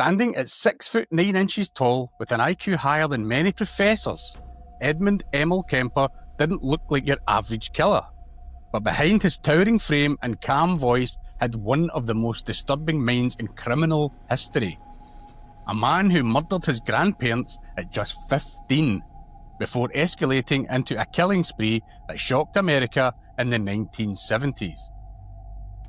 Standing at 6 foot 9 inches tall with an IQ higher than many professors, Edmund Emil Kemper didn't look like your average killer. But behind his towering frame and calm voice had one of the most disturbing minds in criminal history. A man who murdered his grandparents at just 15, before escalating into a killing spree that shocked America in the 1970s.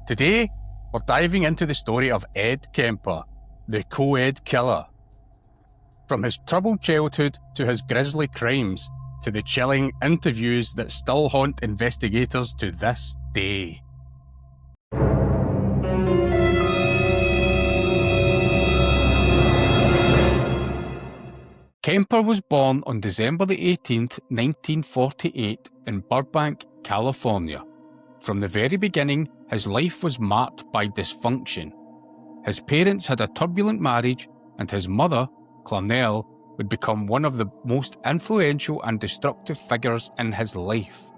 Today, we're diving into the story of Ed Kemper, the co-ed killer. From his troubled childhood to his grisly crimes, to the chilling interviews that still haunt investigators to this day. Kemper was born on December the 18th, 1948 in Burbank, California. From the very beginning, his life was marked by dysfunction. His parents had a turbulent marriage, and his mother, Clarnell, would become one of the most influential and destructive figures in his life.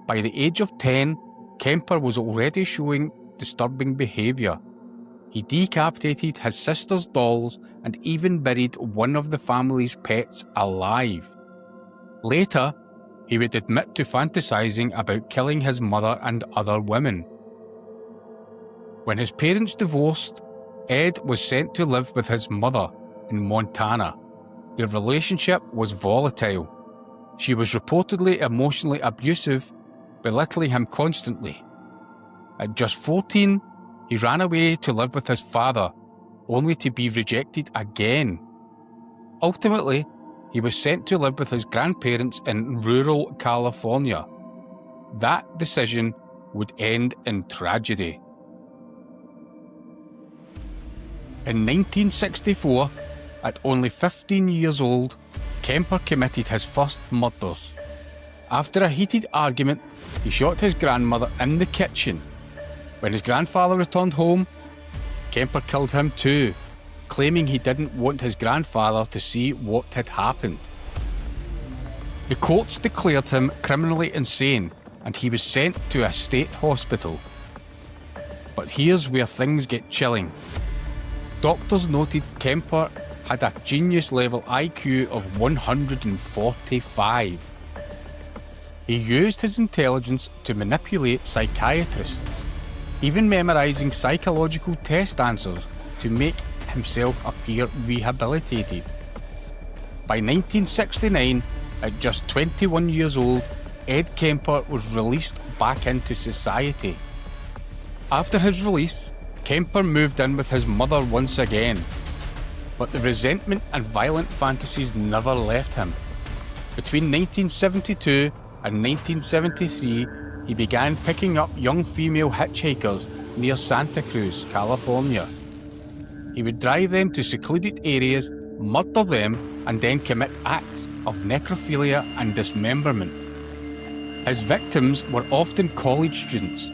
By the age of 10, Kemper was already showing disturbing behaviour. He decapitated his sister's dolls and even buried one of the family's pets alive. Later, he would admit to fantasizing about killing his mother and other women. When his parents divorced, Ed was sent to live with his mother in Montana. Their relationship was volatile. She was reportedly emotionally abusive, belittling him constantly. At just 14, he ran away to live with his father, only to be rejected again. Ultimately, he was sent to live with his grandparents in rural California. That decision would end in tragedy. In 1964, at only 15 years old, Kemper committed his first murders. After a heated argument, he shot his grandmother in the kitchen. When his grandfather returned home, Kemper killed him too, claiming he didn't want his grandfather to see what had happened. The courts declared him criminally insane, and he was sent to a state hospital. But here's where things get chilling. Doctors noted Kemper had a genius-level IQ of 145. He used his intelligence to manipulate psychiatrists, even memorising psychological test answers to make himself appear rehabilitated. By 1969, at just 21 years old, Ed Kemper was released back into society. After his release, Kemper moved in with his mother once again. But the resentment and violent fantasies never left him. Between 1972 and 1973, he began picking up young female hitchhikers near Santa Cruz, California. He would drive them to secluded areas, murder them, and then commit acts of necrophilia and dismemberment. His victims were often college students,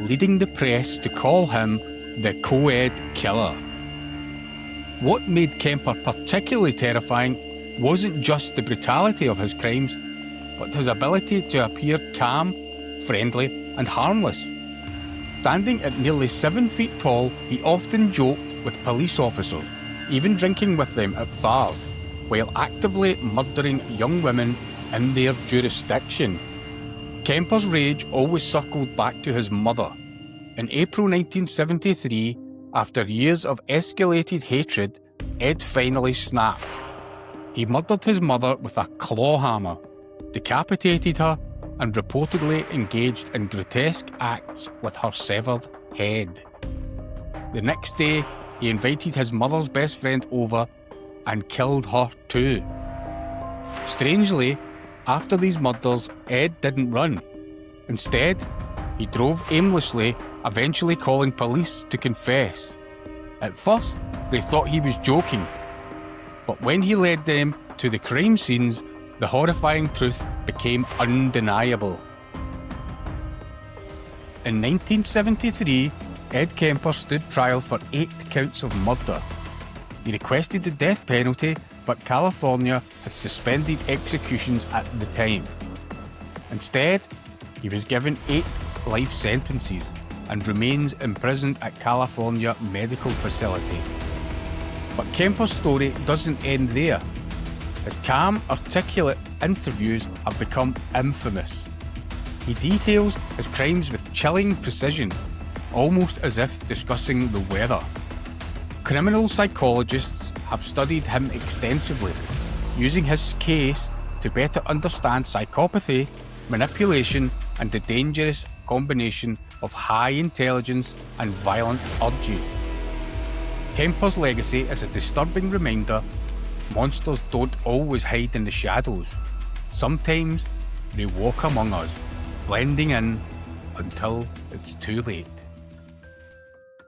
leading the press to call him the co-ed killer. What made Kemper particularly terrifying wasn't just the brutality of his crimes, but his ability to appear calm, friendly, and harmless. Standing at nearly 7 feet tall, he often joked with police officers, even drinking with them at bars, while actively murdering young women in their jurisdiction. Kemper's rage always circled back to his mother. In April 1973, after years of escalated hatred, Ed finally snapped. He murdered his mother with a claw hammer, decapitated her, and reportedly engaged in grotesque acts with her severed head. The next day, he invited his mother's best friend over and killed her too. Strangely, after these murders, Ed didn't run. Instead, he drove aimlessly, eventually calling police to confess. At first, they thought he was joking, but when he led them to the crime scenes, the horrifying truth became undeniable. In 1973, Ed Kemper stood trial for 8 counts of murder. He requested the death penalty, but California had suspended executions at the time. Instead, he was given 8 life sentences and remains imprisoned at California Medical Facility. But Kemper's story doesn't end there. His calm, articulate interviews have become infamous. He details his crimes with chilling precision, almost as if discussing the weather. Criminal psychologists have studied him extensively, using his case to better understand psychopathy, manipulation, and the dangerous combination of high intelligence and violent urges. Kemper's legacy is a disturbing reminder: monsters don't always hide in the shadows. Sometimes they walk among us, blending in until it's too late.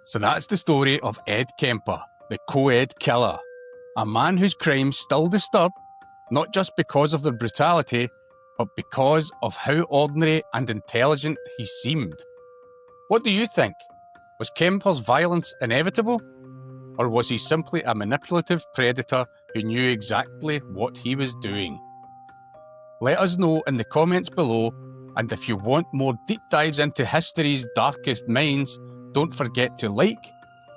So that's the story of Ed Kemper, the co-ed killer. A man whose crimes still disturb, not just because of their brutality, but because of how ordinary and intelligent he seemed. What do you think? Was Kemper's violence inevitable? Or was he simply a manipulative predator who knew exactly what he was doing? Let us know in the comments below, and if you want more deep dives into history's darkest minds, don't forget to like,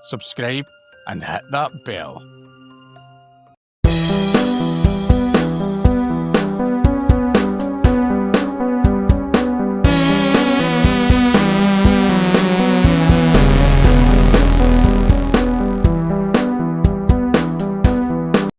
subscribe, and hit that bell.